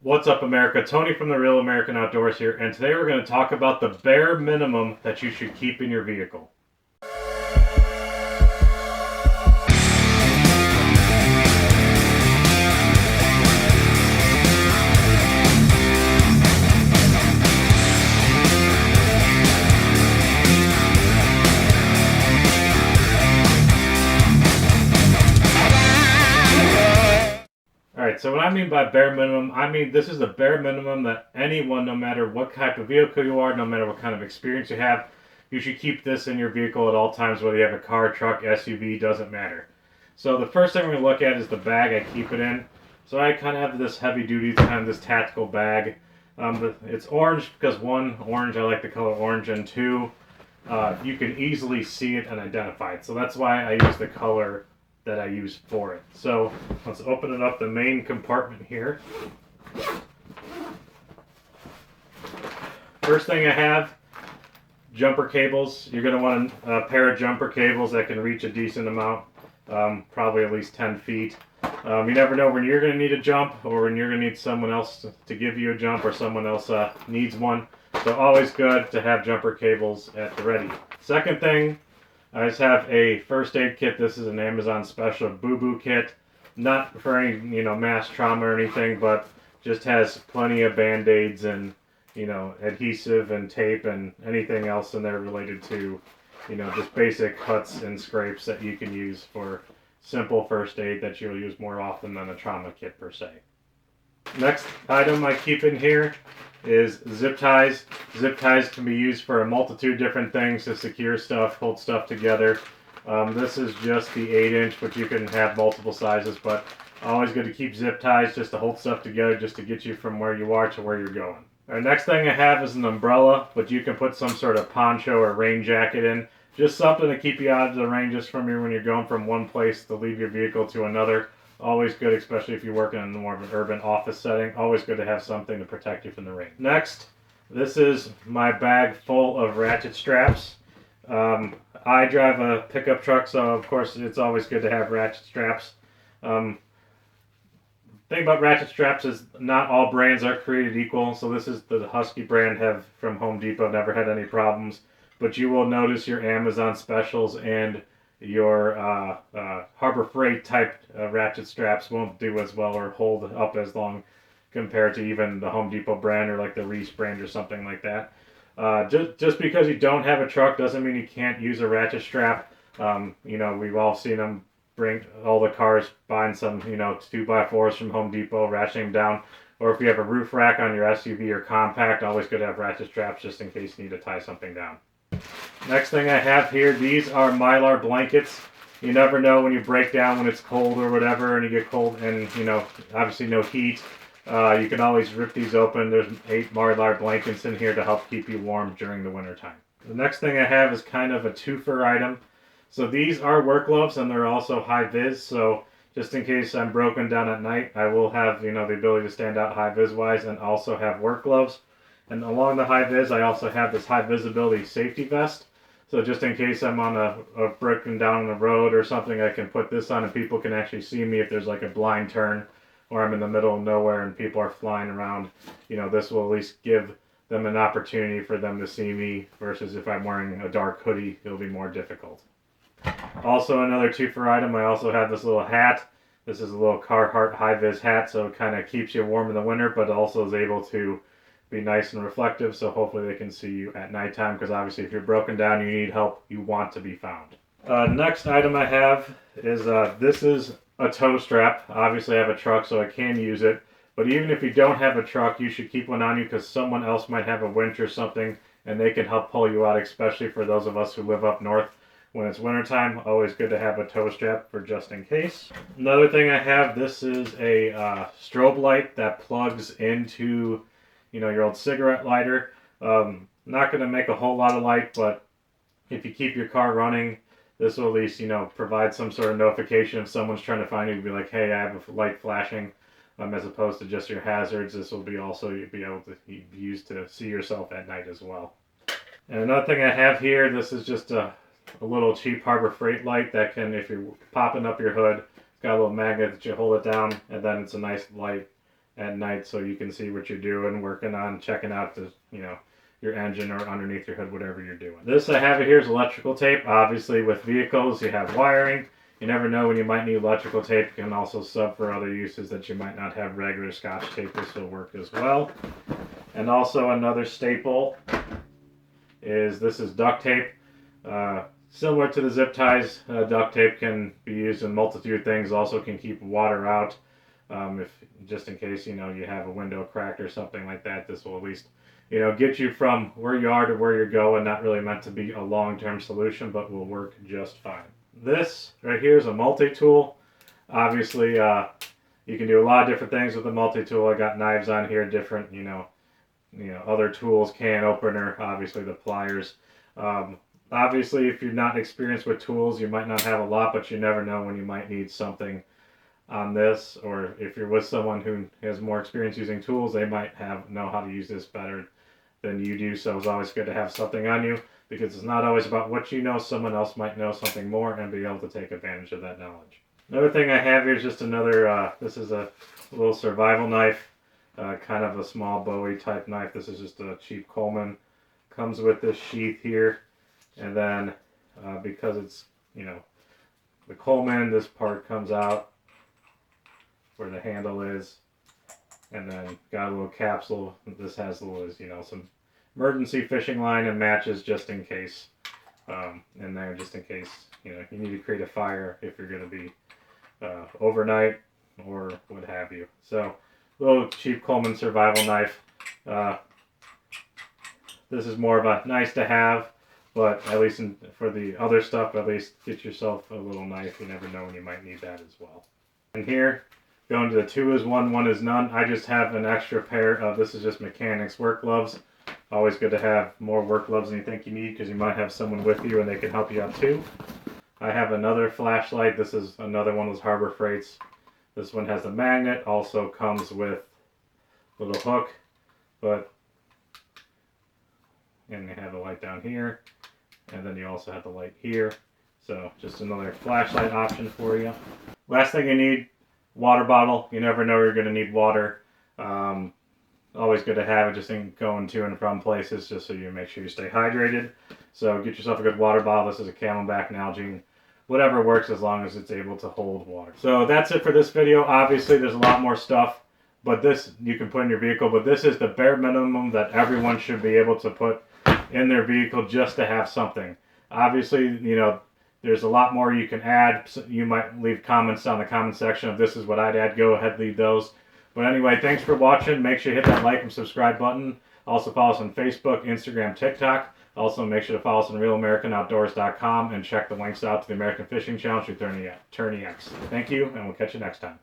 What's up, America? Tony from the Real American Outdoors here, and today we're going to talk about the bare minimum that you should keep in your vehicle. Alright, so what I mean by bare minimum, I mean this is the bare minimum that anyone, no matter what type of vehicle you are, no matter what kind of experience you have, you should keep this in your vehicle at all times, whether you have a car, truck, SUV, doesn't matter. So the first thing we're going to look at is the bag I keep it in. So I kind of have this heavy duty, kind of this tactical bag. It's orange because one, orange, I like the color orange, and two, you can easily see it and identify it. So that's why I use the color that I use for it. So let's open it up, the main compartment here. First thing I have, jumper cables. You're going to want a pair of jumper cables that can reach a decent amount, probably at least 10 feet. You never know when you're going to need a jump or when you're going to need someone else to give you a jump or someone else needs one. So always good to have jumper cables at the ready. Second thing, I just have a first aid kit. This is an Amazon special boo-boo kit. Not for any, mass trauma or anything, but just has plenty of band-aids and, adhesive and tape and anything else in there related to, just basic cuts and scrapes that you can use for simple first aid that you'll use more often than a trauma kit per se. Next item I keep in here is zip ties. Zip ties can be used for a multitude of different things to secure stuff, hold stuff together. This is just the 8-inch, but you can have multiple sizes, but always good to keep zip ties just to hold stuff together, just to get you from where you are to where you're going. Our next thing I have is an umbrella, but you can put some sort of poncho or rain jacket in. Just something to keep you out of the rain just from when you're going from one place to leave your vehicle to another. Always good, especially if you're working in more of an urban office setting. Always good to have something to protect you from the rain. Next, this is my bag full of ratchet straps. I drive a pickup truck, so of course it's always good to have ratchet straps. The thing about ratchet straps is not all brands are created equal. So this is the Husky brand have from Home Depot. Never had any problems. But you will notice your Amazon specials and your Harbor Freight type ratchet straps won't do as well or hold up as long compared to even the Home Depot brand or like the Reese brand or something like that. Just because you don't have a truck doesn't mean you can't use a ratchet strap. We've all seen them bring all the cars buying some 2x4s from Home Depot, ratcheting them down. Or if you have a roof rack on your SUV or compact, always good to have ratchet straps just in case you need to tie something down. Next thing I have here, these are Mylar blankets. You never know when you break down when it's cold or whatever and you get cold and, obviously no heat. You can always rip these open. There's 8 Mylar blankets in here to help keep you warm during the winter time. The next thing I have is kind of a twofer item. So these are work gloves and they're also high vis. So just in case I'm broken down at night, I will have, the ability to stand out high vis wise and also have work gloves. And along the high vis, I also have this high visibility safety vest. So just in case I'm on a broken down the road or something, I can put this on and people can actually see me if there's like a blind turn or I'm in the middle of nowhere and people are flying around. This will at least give them an opportunity for them to see me versus if I'm wearing a dark hoodie, it'll be more difficult. Also another twofer item, I also have this little hat. This is a little Carhartt high-vis hat, so it kind of keeps you warm in the winter, but also is able to be nice and reflective, so hopefully they can see you at nighttime, because obviously if you're broken down, you need help, you want to be found. Next item I have is, this is a tow strap. Obviously I have a truck, so I can use it, but even if you don't have a truck, you should keep one on you, because someone else might have a winch or something, and they can help pull you out, especially for those of us who live up north. When it's wintertime, always good to have a tow strap for just in case. Another thing I have, this is a strobe light that plugs into your old cigarette lighter. Not going to make a whole lot of light, but if you keep your car running, this will at least, provide some sort of notification if someone's trying to find you to be like, hey, I have a light flashing, as opposed to just your hazards. This will be also be able to be used to see yourself at night as well. And another thing I have here, this is just a little cheap Harbor Freight light that can, if you're popping up your hood, it's got a little magnet that you hold it down, and then it's a nice light at night so you can see what you're doing, working on, checking out the, your engine or underneath your hood, whatever you're doing. This I have here is electrical tape. Obviously with vehicles you have wiring. You never know when you might need electrical tape. You can also sub for other uses that you might not have regular Scotch tape. This will work as well. And also another staple is this is duct tape. Similar to the zip ties, duct tape can be used in a multitude of things. Also can keep water out. If just in case you have a window cracked or something like that, this will at least get you from where you are to where you're going. Not really meant to be a long-term solution, but will work just fine. This right here is a multi-tool. Obviously, you can do a lot of different things with the multi-tool. I got knives on here, different other tools, can opener, obviously the pliers. Obviously, if you're not experienced with tools, you might not have a lot, but you never know when you might need something on this, or if you're with someone who has more experience using tools, they might know how to use this better than you do. So it's always good to have something on you, because it's not always about what you know. Someone else might know something more and be able to take advantage of that knowledge. Another thing I have here is just another, this is a little survival knife, kind of a small Bowie type knife. This is just a cheap Coleman. Comes with this sheath here, and then because it's, the Coleman, this part comes out where the handle is, and then got a little capsule. This has a little, some emergency fishing line and matches just in case, in there, just in case, you need to create a fire if you're going to be overnight or what have you. So, little cheap Coleman survival knife. This is more of a nice to have, but at least for the other stuff, at least get yourself a little knife. You never know when you might need that as well. And here, going to the 2 is 1, 1 is none. I just have an extra pair of, this is just mechanics work gloves. Always good to have more work gloves than you think you need, because you might have someone with you and they can help you out too. I have another flashlight. This is another one of those Harbor Freights. This one has a magnet, also comes with a little hook, and you have the light down here, and then you also have the light here. So just another flashlight option for you. Last thing you need, water bottle. You never know you're going to need water. Always good to have it just in going to and from places, just so you make sure you stay hydrated. So get yourself a good water bottle. This is a Camelback Nalgene. Whatever works, as long as it's able to hold water. So that's it for this video. Obviously there's a lot more stuff, but this you can put in your vehicle, but this is the bare minimum that everyone should be able to put in their vehicle just to have something. Obviously, there's a lot more you can add. You might leave comments down in the comment section of this is what I'd add. Go ahead, leave those. But anyway, thanks for watching. Make sure you hit that like and subscribe button. Also follow us on Facebook, Instagram, TikTok. Also make sure to follow us on RealAmericanOutdoors.com and check the links out to the American Fishing Challenge through Tourney X. Thank you, and we'll catch you next time.